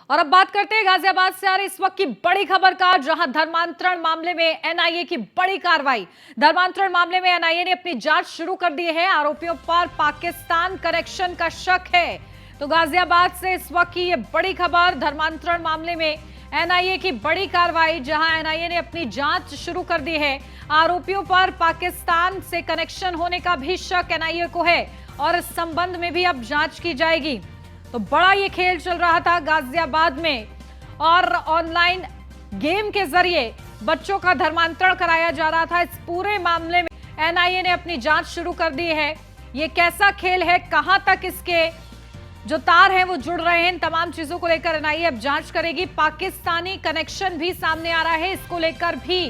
और अब बात करते हैं गाजियाबाद से आ रही इस वक्त की बड़ी खबर का, जहां धर्मांतरण मामले में एनआईए की बड़ी कार्रवाई। धर्मांतरण मामले में एनआईए ने अपनी जांच शुरू कर दी है। आरोपियों पर पाकिस्तान कनेक्शन का शक है। तो गाजियाबाद से इस वक्त की ये बड़ी खबर, धर्मांतरण मामले में एनआईए की बड़ी कार्रवाई, जहां एनआईए ने अपनी जांच शुरू कर दी है। आरोपियों पर पाकिस्तान से कनेक्शन होने का भी शक एनआईए को है और इस संबंध में भी अब जांच की जाएगी। तो बड़ा ये खेल चल रहा था गाजियाबाद में और ऑनलाइन गेम के जरिए बच्चों का धर्मांतरण कराया जा रहा था। इस पूरे मामले में एनआईए ने अपनी जांच शुरू कर दी है। ये कैसा खेल है, कहां तक इसके जो तार हैं वो जुड़ रहे हैं, इन तमाम चीजों को लेकर एनआईए अब जांच करेगी। पाकिस्तानी कनेक्शन भी सामने आ रहा है, इसको लेकर भी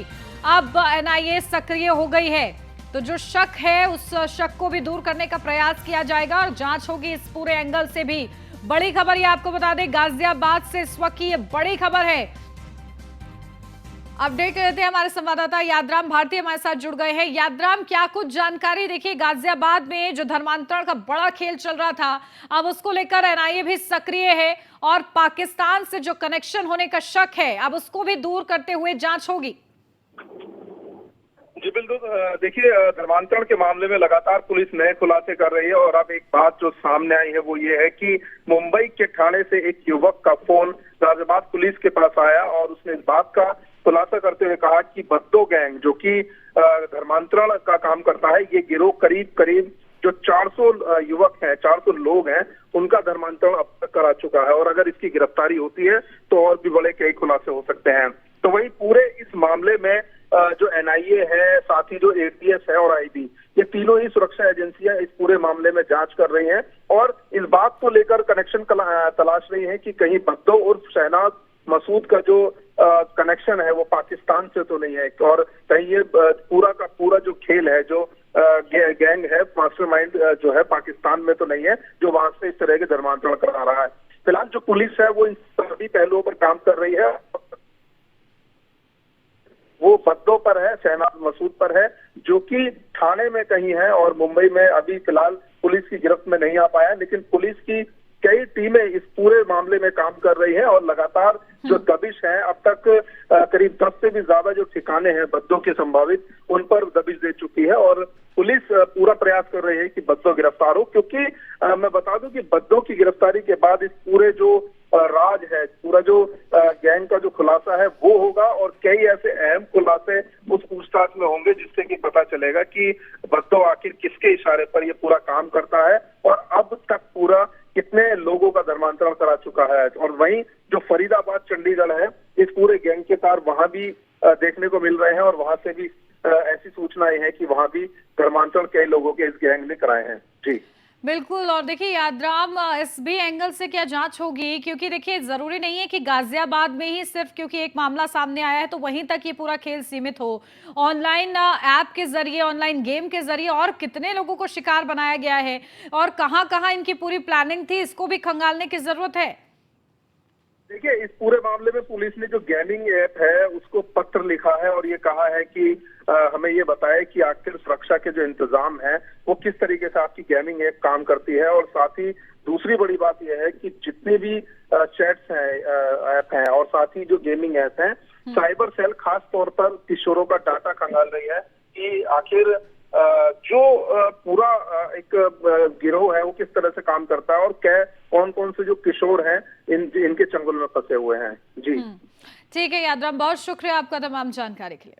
अब एनआईए सक्रिय हो गई है। तो जो शक है उस शक को भी दूर करने का प्रयास किया जाएगा और जांच होगी इस पूरे एंगल से भी। बड़ी खबर ये आपको बता दें, गाजियाबाद से इस वक्त की ये बड़ी खबर है। अपडेट देते हैं, हमारे संवाददाता यादराम भारती हमारे साथ जुड़ गए हैं। यादराम, क्या कुछ जानकारी? देखिए, गाजियाबाद में जो धर्मांतरण का बड़ा खेल चल रहा था, अब उसको लेकर एनआईए भी सक्रिय है और पाकिस्तान से जो कनेक्शन होने का शक है, अब उसको भी दूर करते हुए जांच होगी। जी बिल्कुल, देखिए, धर्मांतरण के मामले में लगातार पुलिस नए खुलासे कर रही है और अब एक बात जो सामने आई है वो ये है कि मुंबई के थाने से एक युवक का फोन गाजियाबाद पुलिस के पास आया और उसने इस बात का खुलासा करते हुए कहा कि बद्दो गैंग, जो कि धर्मांतरण का काम करता है, ये गिरोह करीब जो 400 युवक हैं, 400 लोग हैं, उनका धर्मांतरण अब तक करा चुका है और अगर इसकी गिरफ्तारी होती है तो और भी बड़े कई खुलासे हो सकते हैं। तो वही पूरे इस मामले में जो एनआईए है, साथ ही जो एटीएस है और आईबी, ये तीनों ही सुरक्षा एजेंसियां इस पूरे मामले में जांच कर रही हैं और इस बात को लेकर कनेक्शन तलाश रही है कि कहीं बद्दो उर्फ शहनाज मसूद का जो कनेक्शन है वो पाकिस्तान से तो नहीं है और कहीं ये पूरा का पूरा जो खेल है, जो गैंग है, मास्टरमाइंड जो है, पाकिस्तान में तो नहीं है, जो वहां से इस तरह के धर्मांतरण करा रहा है। फिलहाल जो पुलिस है वो इन सभी पहलुओं पर काम कर रही है। वो बद्दो पर है, शहनाज मसूद पर है, जो कि थाने में कहीं है और मुंबई में अभी फिलहाल पुलिस की गिरफ्त में नहीं आ पाया, लेकिन पुलिस की कई टीमें इस पूरे मामले में काम कर रही हैं और लगातार जो दबिश है, अब तक करीब 10 से भी ज्यादा जो ठिकाने हैं बद्दो के संभावित, उन पर दबिश दे चुकी है और पुलिस पूरा प्रयास कर रही है कि बद्दो गिरफ्तार हो। क्योंकि मैं बता दूं कि बद्दो की गिरफ्तारी के बाद इस पूरे जो राज है, पूरा जो गैंग का जो खुलासा है वो होगा और कई ऐसे अहम खुलासे उस पूछताछ में होंगे जिससे कि पता चलेगा कि बद्दो आखिर किसके इशारे पर ये पूरा काम करता है और अब तक पूरा कितने लोगों का धर्मांतरण करा चुका है। और वहीं जो फरीदाबाद चंडीगढ़ है, इस पूरे गैंग के तार वहां भी देखने को मिल रहे हैं और वहां से भी ऐसी सूचनाएं हैं कि वहां भी धर्मांतरण कई लोगों के इस गैंग ने कराए हैं। जी बिल्कुल। और देखिए यादराम, इस भी एंगल से क्या जांच होगी, क्योंकि देखिए जरूरी नहीं है कि गाजियाबाद में ही सिर्फ क्योंकि एक मामला सामने आया है तो वहीं तक ये पूरा खेल सीमित हो। ऑनलाइन ऐप के जरिए, ऑनलाइन गेम के जरिए और कितने लोगों को शिकार बनाया गया है और कहां कहां इनकी पूरी प्लानिंग थी, इसको भी खंगालने की जरूरत है। देखिए, इस पूरे मामले में पुलिस ने जो गेमिंग ऐप है उसको पत्र लिखा है और ये कहा है कि हमें ये बताए कि आखिर सुरक्षा के जो इंतजाम है वो किस तरीके से आपकी गेमिंग ऐप काम करती है। और साथ ही दूसरी बड़ी बात यह है कि जितने भी चैट्स हैं, ऐप हैं और साथ ही जो गेमिंग ऐप हैं, साइबर सेल खास तौर पर किशोरों का डाटा खंगाल रही है कि आखिर जो पूरा एक गिरोह है वो किस तरह से काम करता है और कौन कौन से जो किशोर हैं इनके चंगुल में फंसे हुए हैं। जी ठीक है यादराम, बहुत शुक्रिया आपका तमाम जानकारी के लिए।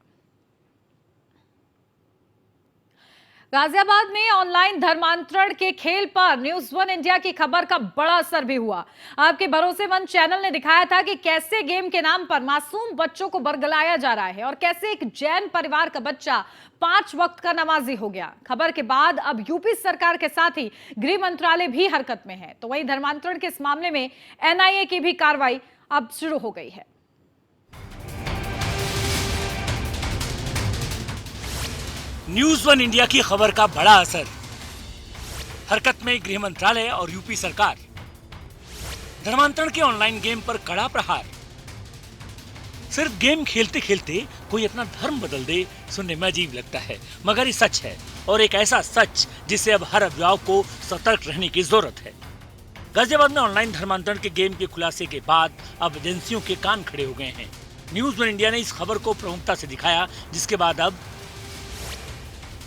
गाजियाबाद में ऑनलाइन धर्मांतरण के खेल पर न्यूज़ 1 इंडिया की खबर का बड़ा असर भी हुआ। आपके भरोसेमंद चैनल ने दिखाया था कि कैसे गेम के नाम पर मासूम बच्चों को बरगलाया जा रहा है और कैसे एक जैन परिवार का बच्चा 5 वक्त का नमाजी हो गया। खबर के बाद अब यूपी सरकार के साथ ही गृह मंत्रालय भी हरकत में है। तो वही धर्मांतरण के इस मामले में एनआईए की भी कार्रवाई अब शुरू हो गई है। न्यूज़ 1 इंडिया की खबर का बड़ा असर, हरकत में गृह मंत्रालय और यूपी सरकार। धर्मांतरण के ऑनलाइन गेम पर कड़ा प्रहार। सिर्फ गेम खेलते खेलते कोई अपना धर्म बदल दे, सुनने में अजीब लगता है, मगर ये सच है और एक ऐसा सच जिससे अब हर अभिभावक को सतर्क रहने की जरूरत है। गाजियाबाद में ऑनलाइन धर्मांतरण के गेम के खुलासे के बाद अब एजेंसियों के कान खड़े हो गए हैं। न्यूज़ वन इंडिया ने इस खबर को प्रमुखता से दिखाया, जिसके बाद अब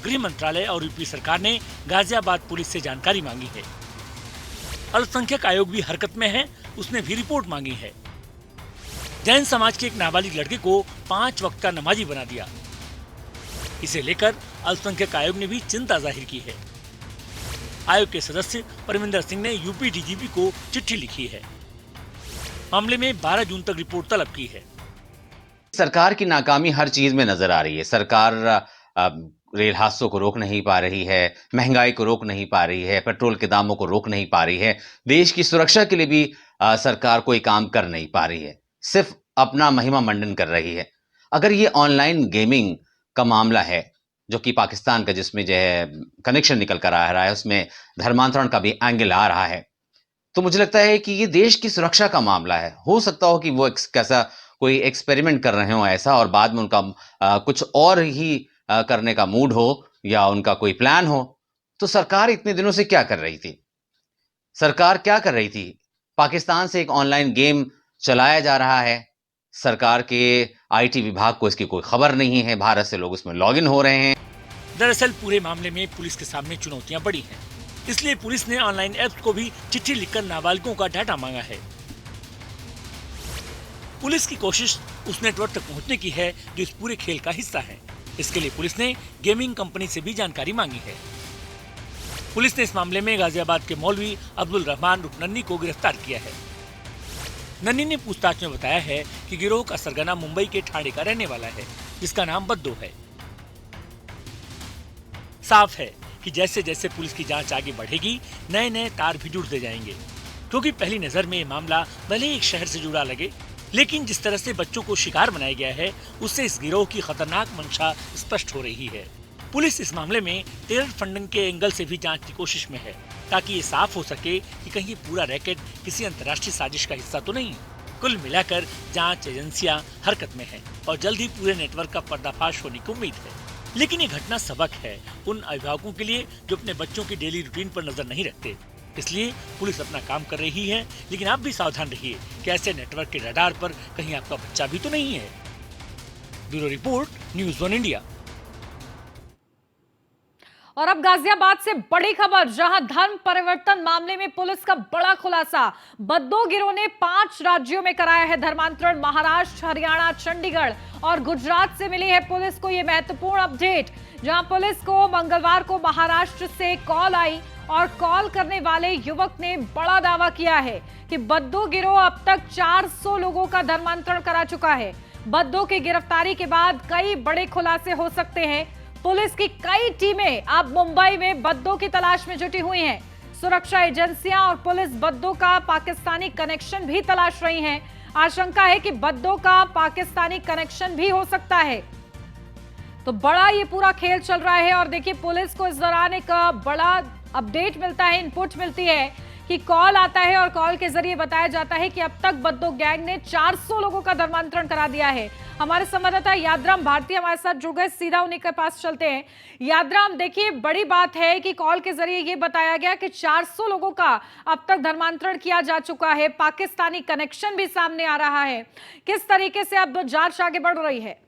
गृह मंत्रालय और यूपी सरकार ने गाजियाबाद पुलिस से जानकारी मांगी है। अल्पसंख्यक आयोग भी हरकत में है, उसने भी रिपोर्ट मांगी है। जैन समाज के एक नाबालिग लड़के को 5 वक्त का नमाजी बना दिया। इसे लेकर अल्पसंख्यक आयोग ने भी चिंता जाहिर की है। आयोग के सदस्य परमिंदर सिंह ने यूपी डीजीपी को चिट्ठी लिखी है। मामले में 12 जून तक रिपोर्ट तलब की है। सरकार की नाकामी हर चीज में नजर आ रही है। सरकार रेल हादसों को रोक नहीं पा रही है, महंगाई को रोक नहीं पा रही है, पेट्रोल के दामों को रोक नहीं पा रही है, देश की सुरक्षा के लिए भी सरकार कोई काम कर नहीं पा रही है, सिर्फ अपना महिमा मंडन कर रही है। अगर ये ऑनलाइन गेमिंग का मामला है जो कि पाकिस्तान का, जिसमें जो है कनेक्शन निकल कर आ रहा है, उसमें धर्मांतरण का भी एंगल आ रहा है, तो मुझे लगता है कि ये देश की सुरक्षा का मामला है। हो सकता हो कि वो कैसा कोई एक्सपेरिमेंट कर रहे हो ऐसा, और बाद में उनका कुछ और ही करने का मूड हो या उनका कोई प्लान हो। तो सरकार इतने दिनों से क्या कर रही थी? सरकार क्या कर रही थी? पाकिस्तान से एक ऑनलाइन गेम चलाया जा रहा है, सरकार के आईटी विभाग को इसकी कोई खबर नहीं है, भारत से लोग उसमें लॉगिन हो रहे हैं। दरअसल पूरे मामले में पुलिस के सामने चुनौतियां बड़ी हैं, इसलिए पुलिस ने ऑनलाइन ऐप्स को भी चिट्ठी लिखकर नाबालिगों का डाटा मांगा है। पुलिस की कोशिश उस नेटवर्क तक पहुंचने की है जो इस पूरे खेल का हिस्सा है। इसके लिए पुलिस ने गेमिंग कंपनी से भी जानकारी मांगी है। पुलिस ने इस मामले में गाजियाबाद के मौलवी अब्दुल रहमान उर्फ नन्नी को गिरफ्तार किया है। नन्नी ने पूछताछ में बताया है कि गिरोह का सरगना मुंबई के ठाणे का रहने वाला है, जिसका नाम बद्दो है। साफ है कि जैसे जैसे पुलिस की जांच आगे बढ़ेगी, नए नए तार भी जुड़ते जाएंगे, क्योंकि पहली नजर में ये मामला भले ही एक शहर से जुड़ा लगे, लेकिन जिस तरह से बच्चों को शिकार बनाया गया है, उससे इस गिरोह की खतरनाक मंशा स्पष्ट हो रही है। पुलिस इस मामले में टेरर फंडिंग के एंगल से भी जांच की कोशिश में है, ताकि ये साफ हो सके कि कहीं ये पूरा रैकेट किसी अंतर्राष्ट्रीय साजिश का हिस्सा तो नहीं। कुल मिलाकर जांच एजेंसियां हरकत में हैं और जल्द ही पूरे नेटवर्क का पर्दाफाश होने की उम्मीद है। लेकिन ये घटना सबक है उन अभिभावकों के लिए जो अपने बच्चों की डेली रूटीन पर नजर नहीं रखते। इसलिए पुलिस अपना काम कर रही है, लेकिन आप भी सावधान रहिए कि ऐसे नेटवर्क के रडार पर कहीं आपका बच्चा भी तो नहीं है। Bureau report, news one India. और अब गाजियाबाद से बड़ी खबर, जहां धर्म परिवर्तन मामले में पुलिस का बड़ा खुलासा। बद्दो गिरोह ने 5 राज्यों में कराया है धर्मांतरण। महाराष्ट्र, हरियाणा, चंडीगढ़ और गुजरात से मिली है पुलिस को यह महत्वपूर्ण अपडेट, जहां पुलिस को मंगलवार को महाराष्ट्र से कॉल आई और कॉल करने वाले युवक ने बड़ा दावा किया है कि बद्दो गिरोह अब तक 400 लोगों का धर्मांतरण करा चुका है। बद्दो की गिरफ्तारी के बाद कई बड़े खुलासे हो सकते हैं। पुलिस की कई टीमें अब मुंबई में बद्दो की तलाश में जुटी हुई हैं। सुरक्षा एजेंसियां और पुलिस बद्दो का पाकिस्तानी कनेक्शन भी तलाश रही हैं। आशंका है कि बद्दो का पाकिस्तानी कनेक्शन भी हो सकता है। तो बड़ा ये पूरा खेल चल रहा है और देखिए पुलिस को इस दौरान एक बड़ा अपडेट मिलता है, इनपुट मिलती है कि कॉल आता है और कॉल के जरिए बताया जाता है कि अब तक बद्दो गैंग ने 400 लोगों का धर्मांतरण करा दिया है। हमारे संवाददाता यादराम भारती हमारे साथ जुड़ गए, सीधा उन्हीं के पास चलते हैं। यादराम, देखिए बड़ी बात है कि कॉल के जरिए ये बताया गया कि 400 लोगों का अब तक धर्मांतरण किया जा चुका है, पाकिस्तानी कनेक्शन भी सामने आ रहा है। किस तरीके से अब जांच आगे बढ़ रही है?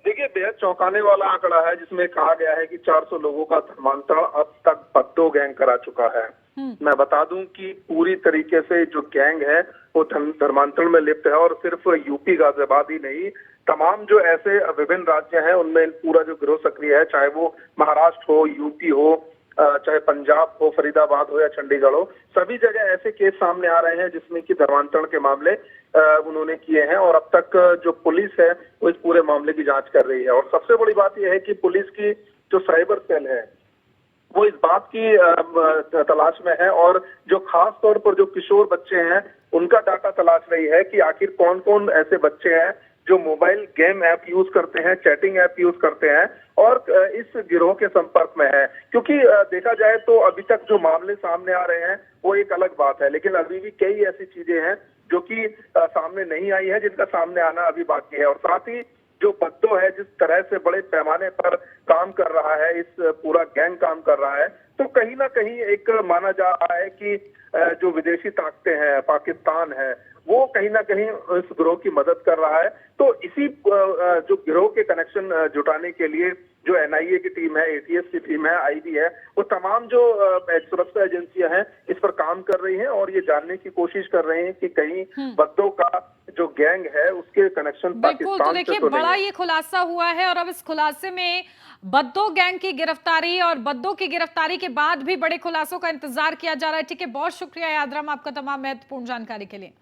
देखिए, बेहद चौंकाने वाला आंकड़ा है जिसमें कहा गया है कि 400 लोगों का धर्मांतरण अब तक बद्दो गैंग करा चुका है। मैं बता दूं कि पूरी तरीके से जो गैंग है वो धर्मांतरण में लिप्त है और सिर्फ यूपी गाजियाबाद ही नहीं, तमाम जो ऐसे विभिन्न राज्य हैं उनमें पूरा जो गिरोह सक्रिय है, चाहे वो महाराष्ट्र हो, यूपी हो, चाहे पंजाब हो, फरीदाबाद हो या चंडीगढ़ हो, सभी जगह ऐसे केस सामने आ रहे हैं जिसमें कि धर्मांतरण के मामले उन्होंने किए हैं। और अब तक जो पुलिस है वो इस पूरे मामले की जांच कर रही है। और सबसे बड़ी बात यह है कि पुलिस की जो साइबर सेल है वो इस बात की तलाश में है और जो खास तौर पर जो किशोर बच्चे हैं उनका डाटा तलाश रही है कि आखिर कौन कौन ऐसे बच्चे हैं जो मोबाइल गेम ऐप यूज करते हैं, चैटिंग ऐप यूज करते हैं और इस गिरोह के संपर्क में है। क्योंकि देखा जाए तो अभी तक जो मामले सामने आ रहे हैं वो एक अलग बात है, लेकिन अभी भी कई ऐसी चीजें हैं जो कि सामने नहीं आई है, जिनका सामने आना अभी बाकी है। और साथ ही जो बद्दो है जिस तरह से बड़े पैमाने पर काम कर रहा है, इस पूरा गैंग काम कर रहा है, तो कहीं ना कहीं एक माना जा रहा है कि जो विदेशी ताकतें हैं, पाकिस्तान है, वो कहीं ना कहीं इस गिरोह की मदद कर रहा है। तो इसी जो गिरोह के कनेक्शन जुटाने के लिए जो एनआईए की टीम है, एटीएस की टीम है, आईबी है, वो तमाम जो सुरक्षा एजेंसियां हैं इस पर काम कर रही हैं और ये जानने की कोशिश कर रहे हैं कि कहीं बद्दों का जो गैंग है उसके कनेक्शन बिल्कुल। तो पाकिस्तान देखिए, से तो बड़ा नहीं है। ये खुलासा हुआ है और अब इस खुलासे में बद्दो गैंग की गिरफ्तारी और बद्दो की गिरफ्तारी के बाद भी बड़े खुलासों का इंतजार किया जा रहा है। ठीक है, बहुत शुक्रिया यादराम आपका तमाम महत्वपूर्ण जानकारी के लिए।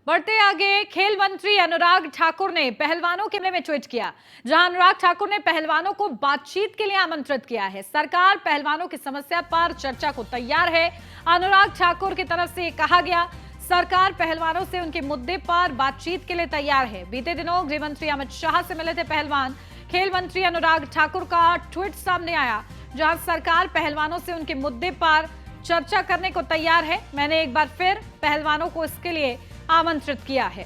बढ़ते आगे, खेल मंत्री अनुराग ठाकुर ने पहलवानों के बारे में ट्वीट किया, जहां अनुराग ठाकुर ने पहलवानों को बातचीत के लिए आमंत्रित किया है। सरकार पहलवानों की समस्या पर चर्चा को तैयार है। अनुराग ठाकुर की तरफ से कहा गया, सरकार पहलवानों से उनके मुद्दे पर बातचीत के लिए तैयार है। बीते दिनों गृह मंत्री अमित शाह से मिले थे पहलवान। खेल मंत्री अनुराग ठाकुर का ट्वीट सामने आया, जहां सरकार पहलवानों से उनके मुद्दे पर चर्चा करने को तैयार है। मैंने एक बार फिर पहलवानों को इसके लिए आमंत्रित किया है।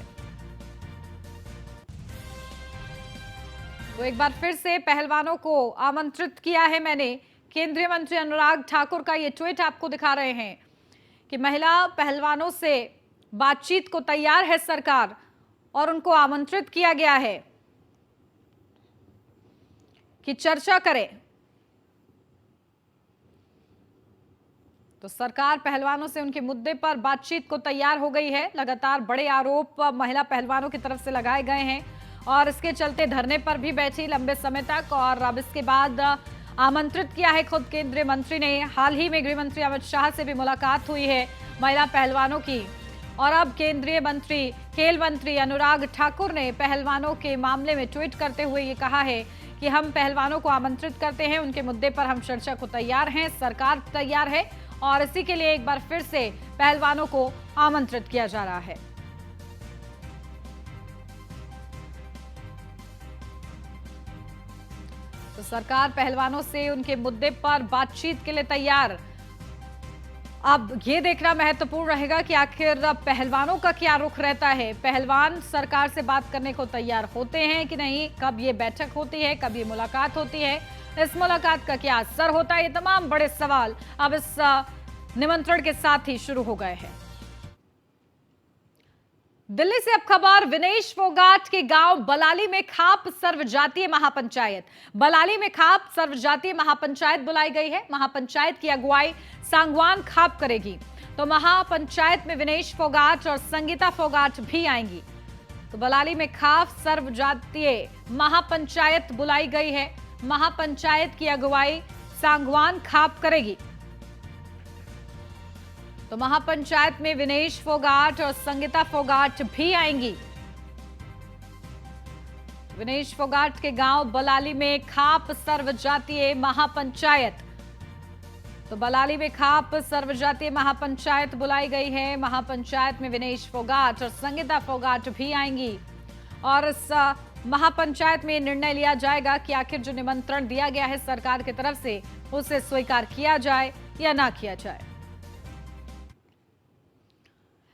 तो एक बार फिर से पहलवानों को आमंत्रित किया है मैंने। केंद्रीय मंत्री अनुराग ठाकुर का ये ट्वीट आपको दिखा रहे हैं कि महिला पहलवानों से बातचीत को तैयार है सरकार और उनको आमंत्रित किया गया है कि चर्चा करें। तो सरकार पहलवानों से उनके मुद्दे पर बातचीत को तैयार हो गई है। लगातार बड़े आरोप महिला पहलवानों की तरफ से लगाए गए हैं और इसके चलते धरने पर भी बैठी लंबे समय तक, और अब इसके बाद आमंत्रित किया है खुद केंद्रीय मंत्री ने। हाल ही में गृह मंत्री अमित शाह से भी मुलाकात हुई है महिला पहलवानों की, और अब केंद्रीय मंत्री खेल मंत्री अनुराग ठाकुर ने पहलवानों के मामले में ट्वीट करते हुए ये कहा है कि हम पहलवानों को आमंत्रित करते हैं, उनके मुद्दे पर हम चर्चा को तैयार हैं, सरकार तैयार है, और इसी के लिए एक बार फिर से पहलवानों को आमंत्रित किया जा रहा है। तो सरकार पहलवानों से उनके मुद्दे पर बातचीत के लिए तैयार। अब ये देखना महत्वपूर्ण रहेगा कि आखिर पहलवानों का क्या रुख रहता है। पहलवान सरकार से बात करने को तैयार होते हैं कि नहीं, कब ये बैठक होती है, कब ये मुलाकात होती है, इस मुलाकात का क्या असर होता है, ये तमाम बड़े सवाल अब इस निमंत्रण के साथ ही शुरू हो गए हैं। दिल्ली से अब खबर, विनेश फोगाट के गांव बलाली में खाप सर्वजातीय महापंचायत। बलाली में खाप सर्वजातीय महापंचायत बुलाई गई है। महापंचायत की अगुवाई सांगवान खाप करेगी। तो महापंचायत में विनेश फोगाट और संगीता फोगाट भी आएंगी। तो बलाली में खाप सर्वजातीय महापंचायत बुलाई गई है। महापंचायत की अगुवाई सांगवान खाप करेगी। तो महापंचायत में विनेश फोगाट और संगीता फोगाट भी आएंगी। विनेश फोगाट के गांव बलाली में खाप सर्वजातीय महापंचायत। तो बलाली में खाप सर्वजातीय महापंचायत बुलाई गई है। महापंचायत में विनेश फोगाट और संगीता फोगाट भी आएंगी, और इस महापंचायत में निर्णय लिया जाएगा कि आखिर जो निमंत्रण दिया गया है सरकार की तरफ से उसे स्वीकार किया जाए या ना किया जाए।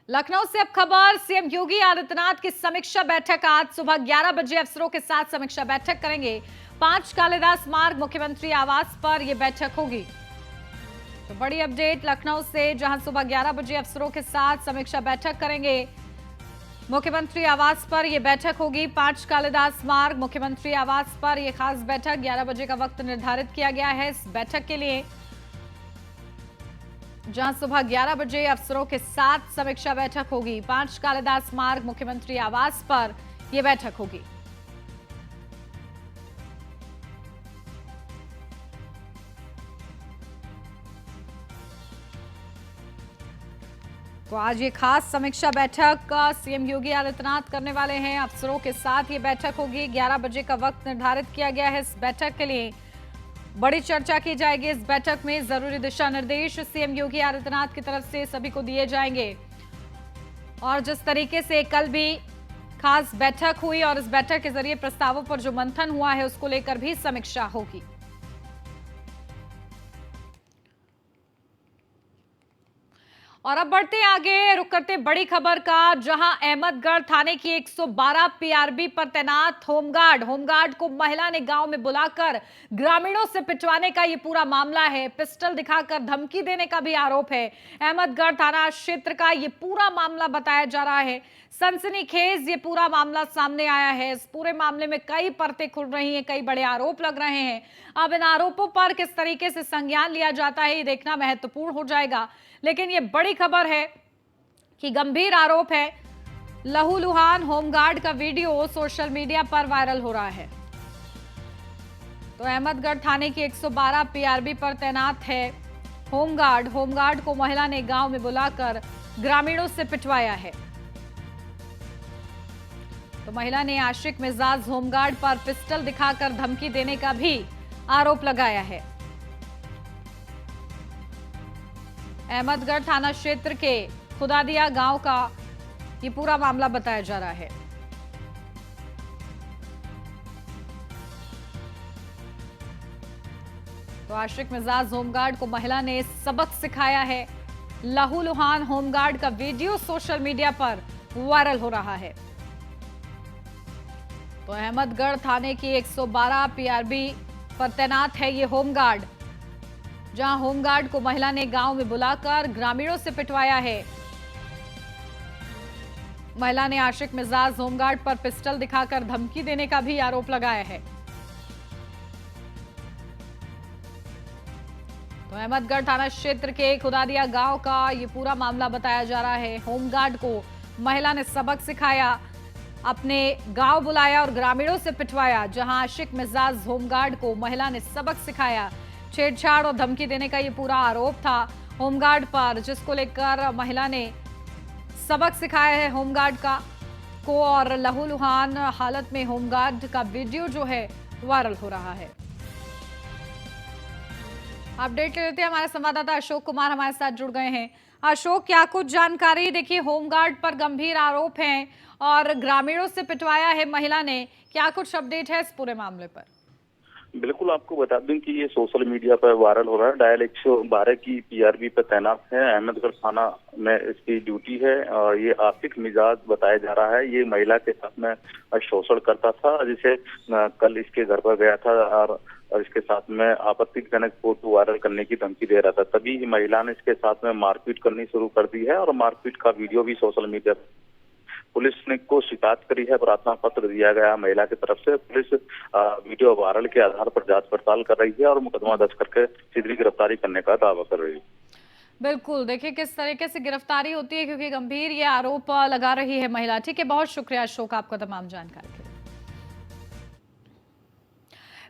लखनऊ से अब खबर, सीएम योगी आदित्यनाथ की समीक्षा बैठक आज सुबह 11 बजे अफसरों के साथ समीक्षा बैठक करेंगे। 5 कालिदास मार्ग मुख्यमंत्री आवास पर यह बैठक होगी। तो बड़ी अपडेट लखनऊ से, जहां सुबह 11 बजे अफसरों के साथ समीक्षा बैठक करेंगे। मुख्यमंत्री आवास पर यह बैठक होगी। 5 कालिदास मार्ग मुख्यमंत्री आवास पर यह खास बैठक, 11 बजे का वक्त निर्धारित किया गया है इस बैठक के लिए, जहां सुबह 11 बजे अफसरों के साथ समीक्षा बैठक होगी। 5 कालिदास मार्ग मुख्यमंत्री आवास पर यह बैठक होगी। तो आज ये खास समीक्षा बैठक सीएम योगी आदित्यनाथ करने वाले हैं। अफसरों के साथ ये बैठक होगी। 11 बजे का वक्त निर्धारित किया गया है इस बैठक के लिए। बड़ी चर्चा की जाएगी इस बैठक में। जरूरी दिशा निर्देश सीएम योगी आदित्यनाथ की तरफ से सभी को दिए जाएंगे, और जिस तरीके से कल भी खास बैठक हुई और इस बैठक के जरिए प्रस्तावों पर जो मंथन हुआ है उसको लेकर भी समीक्षा होगी। और अब बढ़ते हैं आगे, रुक करते बड़ी खबर का, जहां अहमदगढ़ थाने की 112 पीआरबी पर तैनात होमगार्ड को महिला ने गांव में बुलाकर ग्रामीणों से पिटवाने का ये पूरा मामला है। पिस्टल दिखाकर धमकी देने का भी आरोप है। अहमदगढ़ थाना क्षेत्र का ये पूरा मामला बताया जा रहा है। सनसनीखेज ये पूरा मामला सामने आया है। इस पूरे मामले में कई परतें खुल रही हैं, कई बड़े आरोप लग रहे हैं। अब इन आरोपों पर किस तरीके से संज्ञान लिया जाता है, ये देखना महत्वपूर्ण हो जाएगा। लेकिन ये बड़ी खबर है कि गंभीर आरोप है। लहूलुहान होमगार्ड का वीडियो सोशल मीडिया पर वायरल हो रहा है। तो अहमदगढ़ थाने की 112 पीआरबी पर तैनात है होमगार्ड को महिला ने गांव में बुलाकर ग्रामीणों से पिटवाया है। तो महिला ने आशिक मिजाज होमगार्ड पर पिस्टल दिखाकर धमकी देने का भी आरोप लगाया है। अहमदगढ़ थाना क्षेत्र के खुदादिया गांव का ये पूरा मामला बताया जा रहा है। तो आशिक मिजाज होमगार्ड को महिला ने सबक सिखाया है। लहूलुहान होमगार्ड का वीडियो सोशल मीडिया पर वायरल हो रहा है। तो अहमदगढ़ थाने की 112 पीआरबी पर तैनात है ये होमगार्ड, जहां होमगार्ड को महिला ने गांव में बुलाकर ग्रामीणों से पिटवाया है। महिला ने आशिक मिजाज होमगार्ड पर पिस्टल दिखाकर धमकी देने का भी आरोप लगाया है। तो अहमदगढ़ थाना क्षेत्र के खुदादिया गांव का ये पूरा मामला बताया जा रहा है। होमगार्ड को महिला ने सबक सिखाया, अपने गांव बुलाया और ग्रामीणों से पिटवाया। जहां आशिक मिजाज होमगार्ड को महिला ने सबक सिखाया, छेड़छाड़ और धमकी देने का ये पूरा आरोप था होमगार्ड पर, जिसको लेकर महिला ने सबक सिखाया है होमगार्ड को। और लहूलुहान हालत में होमगार्ड का वीडियो जो है वायरल हो रहा है। अपडेट लेते हैं, हमारे संवाददाता अशोक कुमार हमारे साथ जुड़ गए हैं। अशोक, क्या कुछ जानकारी? देखिए, होमगार्ड पर गंभीर आरोप हैं और ग्रामीणों से पिटवाया है महिला ने, क्या कुछ अपडेट है इस पूरे मामले पर? बिल्कुल, आपको बता दूं कि ये सोशल मीडिया पर वायरल हो रहा है। डायल 112 की पीआरबी पर तैनात है, अहमदगढ़ थाना में इसकी ड्यूटी है और ये आशिक मिजाज बताया जा रहा है। ये महिला के साथ में शोषण करता था, जिसे कल इसके घर पर गया था और इसके साथ में आपत्तिजनक फोटो वायरल करने की धमकी दे रहा था। तभी महिला ने इसके साथ में मारपीट करनी शुरू कर दी है और मारपीट का वीडियो भी सोशल मीडिया पुलिस ने को शिकायत करी है। प्रार्थना पत्र दिया गया महिला की तरफ से। पुलिस वीडियो वायरल के आधार पर जांच पड़ताल कर रही है और मुकदमा दर्ज करके शीघ्र गिरफ्तारी करने का दावा कर रही है। बिल्कुल, देखिए किस तरीके से गिरफ्तारी होती है, क्योंकि गंभीर ये आरोप लगा रही है महिला। ठीक है, बहुत शुक्रिया अशोक आपका तमाम जानकारी के लिए।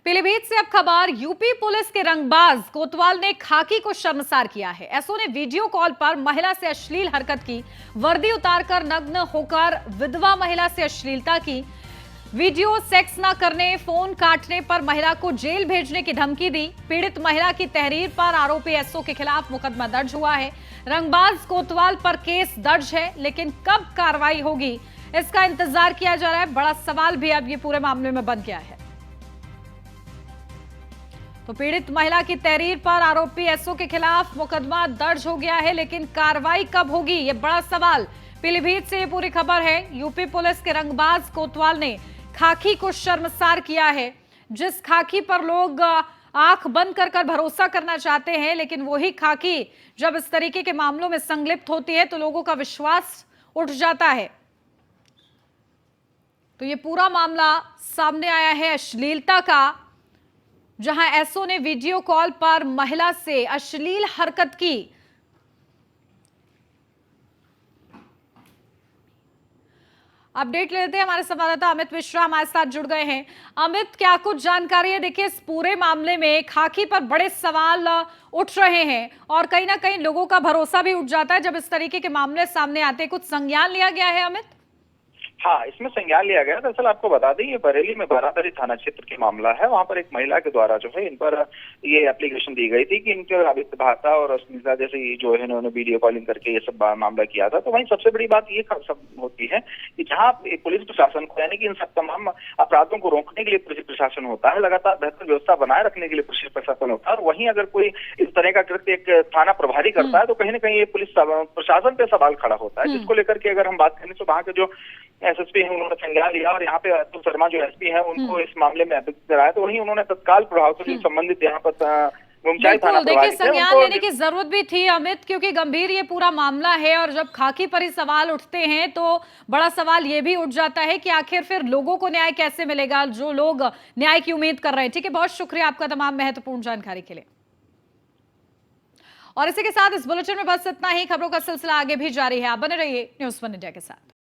पीलीभीत से अब खबर, यूपी पुलिस के रंगबाज कोतवाल ने खाकी को शर्मसार किया है। एसओ ने वीडियो कॉल पर महिला से अश्लील हरकत की, वर्दी उतारकर नग्न होकर विधवा महिला से अश्लीलता की, वीडियो सेक्स न करने, फोन काटने पर महिला को जेल भेजने की धमकी दी। पीड़ित महिला की तहरीर पर आरोपी एसओ के खिलाफ मुकदमा दर्ज हुआ है। रंगबाज कोतवाल पर केस दर्ज है, लेकिन कब कार्रवाई होगी इसका इंतजार किया जा रहा है। बड़ा सवाल भी अब ये पूरे मामले में बन गया है। तो पीड़ित महिला की तहरीर पर आरोपी एसओ के खिलाफ मुकदमा दर्ज हो गया है, लेकिन कार्रवाई कब होगी ये बड़ा सवाल। पीलीभीत से ये पूरी खबर है। यूपी पुलिस के रंगबाज कोतवाल ने खाकी को शर्मसार किया है। जिस खाकी पर लोग आंख बंद कर भरोसा करना चाहते हैं, लेकिन वही खाकी जब इस तरीके के मामलों में संलिप्त होती है तो लोगों का विश्वास उठ जाता है। तो ये पूरा मामला सामने आया है अश्लीलता का, जहां एसओ ने वीडियो कॉल पर महिला से अश्लील हरकत की। अपडेट लेते हैं, हमारे संवाददाता अमित मिश्रा हमारे साथ जुड़ गए हैं। अमित, क्या कुछ जानकारी है? देखिए, इस पूरे मामले में खाकी पर बड़े सवाल उठ रहे हैं और कहीं ना कहीं लोगों का भरोसा भी उठ जाता है जब इस तरीके के मामले सामने आते हैं। कुछ संज्ञान लिया गया है अमित? हाँ, इसमें संज्ञान लिया गया। दरअसल आपको बता दें, ये बरेली में बारादरी थाना क्षेत्र की मामला है। वहाँ पर एक महिला के द्वारा जो है इन पर ये एप्लीकेशन दी गई थी कि इनके आदित्य भाता और अस्मिता जैसे जो है इन्होंने वीडियो कॉलिंग करके ये सब मामला किया था। तो वहीं सबसे बड़ी बात ये सब होती है कि जहाँ पुलिस प्रशासन को, यानी कि इन सब तमाम अपराधों को रोकने के लिए पुलिस प्रशासन होता है, लगातार बेहतर व्यवस्था बनाए रखने के लिए पुलिस प्रशासन होता है, और वहीं अगर कोई इस तरह का कृत्य एक थाना प्रभारी करता है तो कहीं ना कहीं ये पुलिस प्रशासन पे सवाल खड़ा होता है, जिसको लेकर के अगर हम बात करें तो वहाँ के जो एसएसपी हैं उन्होंने संज्ञान लिया और यहाँ पे अतुल शर्मा जो एसपी हैं उनको इस मामले में अभियुक्त कराया। तो वहीं उन्होंने तत्काल प्रभाव से संबंधित यहाँ पर मुमचाई थाना देखिए, प्रभारी थे संज्ञान उनको लेने की जरूरत भी थी अमित, क्योंकि गंभीर ये पूरा मामला है और जब खाकी पर ही सवाल उठते हैं तो बड़ा सवाल ये भी उठ जाता है कि आखिर फिर लोगों को न्याय कैसे मिलेगा, जो लोग न्याय की उम्मीद कर रहे हैं। ठीक है, बहुत शुक्रिया आपका तमाम महत्वपूर्ण जानकारी के लिए। और इसी के साथ इस बुलेटिन में बस इतना ही। खबरों का सिलसिला आगे भी जारी है, आप बने रहिए न्यूज़ वन इंडिया के साथ।